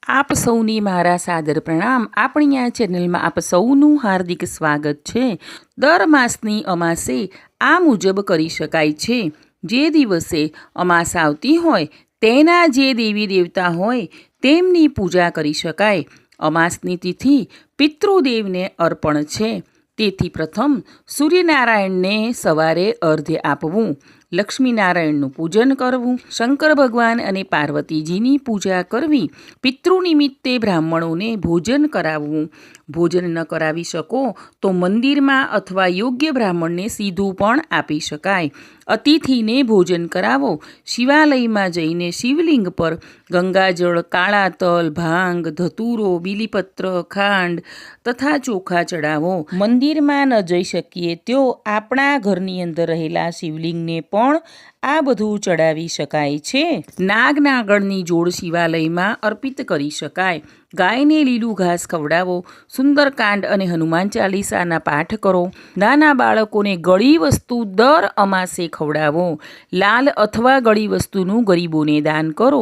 આપ સૌને મારા સાદર પ્રણામ। આપણી આ ચેનલમાં આપ સૌનું હાર્દિક સ્વાગત છે। દર માસની અમાસે આ મુજબ કરી શકાય છે। જે દિવસે અમાસ આવતી હોય તેના જે દેવી દેવતા હોય તેમની પૂજા કરી શકાય। અમાસની તિથિ પિતૃદેવને અર્પણ છે, તેથી પ્રથમ સૂર્યનારાયણને સવારે અર્ધ્ય આપવું, લક્ષ્મીનારાયણનું પૂજન કરવું, શંકર ભગવાન અને પાર્વતીજીની પૂજા કરવી, પિતૃ નિમિત્તે બ્રાહ્મણોને ભોજન કરાવવું। ભોજન ન કરાવી શકો તો મંદિરમાં અથવા યોગ્ય બ્રાહ્મણને સીધું પણ આપી શકાય। અતિથિને ભોજન કરાવો। શિવાલયમાં જઈને શિવલિંગ પર ગંગાજળ, કાળા તલ, ભાંગ, ધતુરો, બીલીપત્ર, ખાંડ તથા ચોખા ચડાવો। મંદિરમાં ન જઈ શકીએ તો આપણા ઘરની અંદર રહેલા શિવલિંગને પણ આ બધું ચડાવી શકાય છે। નાગ નાગણની જોડ શિવાલયમાં અર્પિત કરી શકાય। ગાયને લીલું ઘાસ ખવડાવો। સુંદરકાંડ અને હનુમાન ચાલીસાના પાઠ કરો। નાના બાળકોને ગળી વસ્તુ દર અમાસે ખવડાવો। લાલ અથવા ગળી વસ્તુનું ગરીબોને દાન કરો।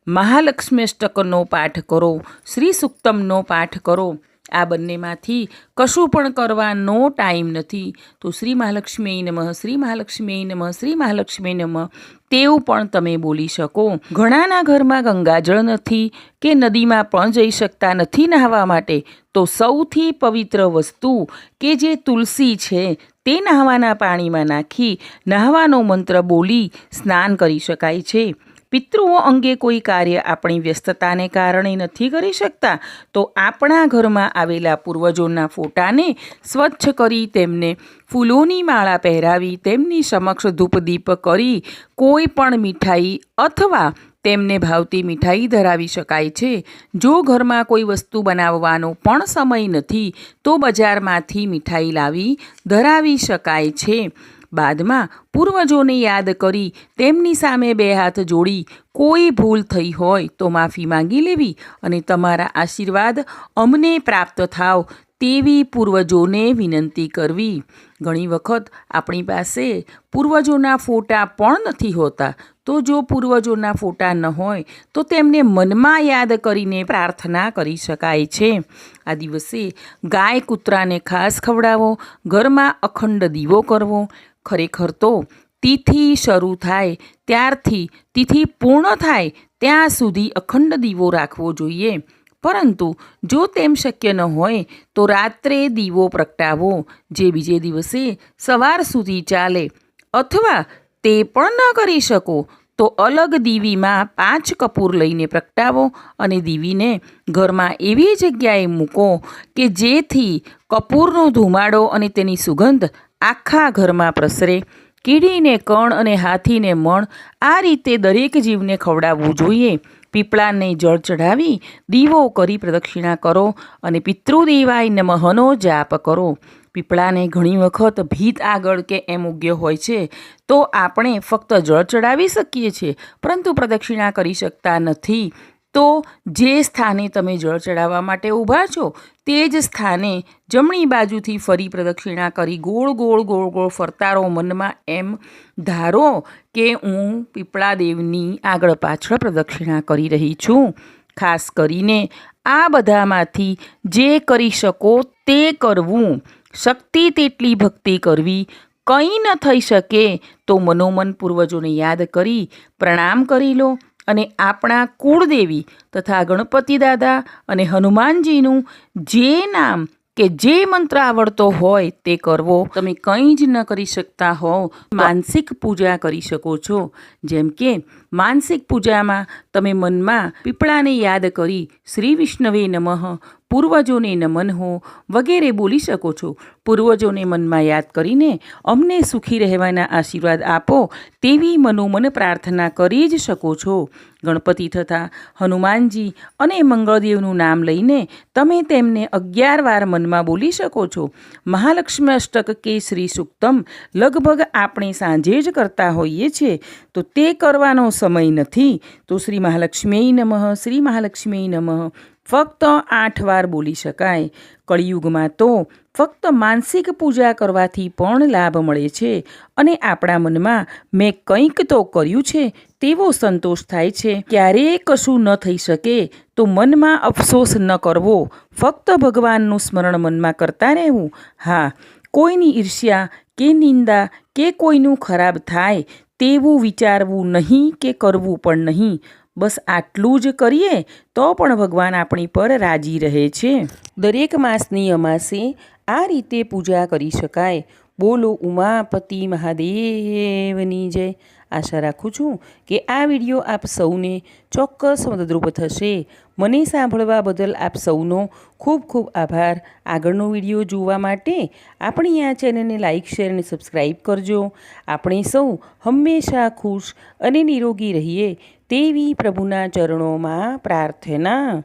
મહાલક્ષ્મી અષ્ટકનો પાઠ કરો। શ્રી સુક્તમનો પાઠ કરો। આ બંનેમાંથી કશું પણ કરવાનો ટાઈમ નથી તો શ્રી મહાલક્ષ્મી નમઃ, શ્રી મહાલક્ષ્મી નમઃ, શ્રી મહાલક્ષ્મી નમઃ તેવું પણ તમે બોલી શકો। ઘણાના ઘરમાં ગંગાજળ નથી કે નદીમાં પણ જઈ શકતા નથી નહાવા માટે, તો સૌથી પવિત્ર વસ્તુ કે જે તુલસી છે તે નહાવાના પાણીમાં નાખી નહાવાનો મંત્ર બોલી સ્નાન કરી શકાય છે। પિતૃઓ અંગે કોઈ કાર્ય આપણી વ્યસ્તતાને કારણે નથી કરી શકતા તો આપણા ઘરમાં આવેલા પૂર્વજોના ફોટાને સ્વચ્છ કરી તેમને ફૂલોની માળા પહેરાવી તેમની સમક્ષ ધૂપદીપ કરી કોઈ પણ મીઠાઈ અથવા તેમને ભાવતી મીઠાઈ ધરાવી શકાય છે। જો ઘરમાં કોઈ વસ્તુ બનાવવાનો પણ સમય નથી તો બજારમાંથી મીઠાઈ લાવી ધરાવી શકાય છે। બાદમાં પૂર્વજોને યાદ કરી તેમની સામે બે હાથ જોડી કોઈ ભૂલ થઈ હોય તો માફી માંગી લેવી અને તમારા આશીર્વાદ અમને પ્રાપ્ત થાવ તેવી પૂર્વજોને વિનંતી કરવી। ઘણી વખત આપણી પાસે પૂર્વજોના ફોટા પણ નથી હોતા, તો જો પૂર્વજોના ફોટા ન હોય તો તેમને મનમાં યાદ કરીને પ્રાર્થના કરી શકાય છે। આ દિવસે ગાય કૂતરાને ખાસ ખવડાવો। ઘરમાં અખંડ દીવો કરવો। ખરેખર તો તિથિ શરૂ થાય ત્યારથી તિથિ પૂર્ણ થાય ત્યાં સુધી અખંડ દીવો રાખવો જોઈએ, પરંતુ જો તેમ શક્ય ન હોય તો રાત્રે દીવો પ્રગટાવો, જે બીજે દિવસે સવાર સુધી ચાલે। અથવા તે પણ ન કરી શકો તો અલગ દીવીમાં 5 કપૂર લઈને પ્રગટાવો અને દીવીને ઘરમાં એવી જગ્યાએ મૂકો કે જેથી કપૂરનો ધુમાડો અને તેની સુગંધ આખા ઘરમાં પ્રસરે। કીડીને કણ અને હાથીને મણ આ રીતે દરેક જીવને ખવડાવવું જોઈએ। પીપળાને જળ ચઢાવી દીવો કરી પ્રદક્ષિણા કરો અને પિતૃદેવાય નમઃનો જાપ કરો। પીપળાને ઘણી વખત ભીત આગળ કે એમ ઉગ્યો હોય છે તો આપણે ફક્ત જળ ચડાવી શકીએ છીએ પરંતુ પ્રદક્ષિણા કરી શકતા નથી, તો જે સ્થાને તમે જળ ચડાવવા માટે ઊભા છો તે જ સ્થાને જમણી બાજુથી ફરી પ્રદક્ષિણા કરી ગોળ ગોળ ગોળ ગોળ ફરતા રહો। મનમાં એમ ધારો કે હું પીપળા દેવની આગળ પાછળ પ્રદક્ષિણા કરી રહી છું। ખાસ કરીને આ બધામાંથી જે કરી શકો તે કરવું। શક્તિ તેટલી ભક્તિ કરવી। કંઈ ન થઈ શકે તો મનોમન પૂર્વજોને યાદ કરી પ્રણામ કરી લો અને આપણા કુળદેવી તથા ગણપતિ દાદા અને હનુમાનજીનું જે નામ કે જે મંત્ર આવડતો હોય તે કરવો। તમે કંઈ જ ન કરી શકતા હોવ માનસિક પૂજા કરી શકો છો, જેમ કે માનસિક પૂજામાં તમે મનમાં પીપળાને યાદ કરી શ્રી વિષ્ણવે નમઃ, પૂર્વજોને નમન હો વગેરે બોલી શકો છો। પૂર્વજોને મનમાં યાદ કરીને અમને સુખી રહેવાના આશીર્વાદ આપો તેવી મનોમન પ્રાર્થના કરી જ શકો છો। ગણપતિ તથા હનુમાનજી અને મંગળદેવનું નામ લઈને તમે તેમને 11 વાર મનમાં બોલી શકો છો। મહાલક્ષ્મી અષ્ટક કે શ્રી સુક્તમ લગભગ આપણે સાંજે જ કરતા હોઈએ છીએ, તો તે કરવાનો સમય નથી તો શ્રી મહાલક્ષ્મી નમઃ, શ્રી મહાલક્ષ્મી નમઃ ફક્ત 8 વાર બોલી શકાય। કળિયુગમાં તો ફક્ત માનસિક પૂજા કરવાથી પણ લાભ મળે છે અને આપણા મનમાં મેં કંઈક તો કર્યું છે તેવો સંતોષ થાય છે. ક્યારેય કશું ન થઈ શકે તો મનમાં અફસોસ ન કરવો, ફક્ત ભગવાનનું સ્મરણ મનમાં કરતા રહેવું. હા, કોઈની ઈર્ષ્યા કે નિંદા કે કોઈનું ખરાબ થાય તેવું વિચારવું નહીં કે કરવું પણ નહીં. બસ આટલું જ કરીએ તો પણ ભગવાન આપણી પર રાજી રહે છે. દરેક માસની અમાસે આ રીતે પૂજા કરી શકાય. બોલો ઉમાપતિ મહાદેવની જય. આશા રાખું છું કે આ વિડીયો આપ સૌને ચોક્કસ મદદરૂપ થશે. મને સાંભળવા બદલ આપ સૌનો ખૂબ ખૂબ આભાર. આગળનો વિડીયો જોવા માટે આપણી આ ચેનલને લાઇક, શેર અને સબસ્ક્રાઈબ કરજો. આપણે સૌ હંમેશા ખુશ અને નિરોગી રહીએ તેવી પ્રભુના ચરણોમાં પ્રાર્થના.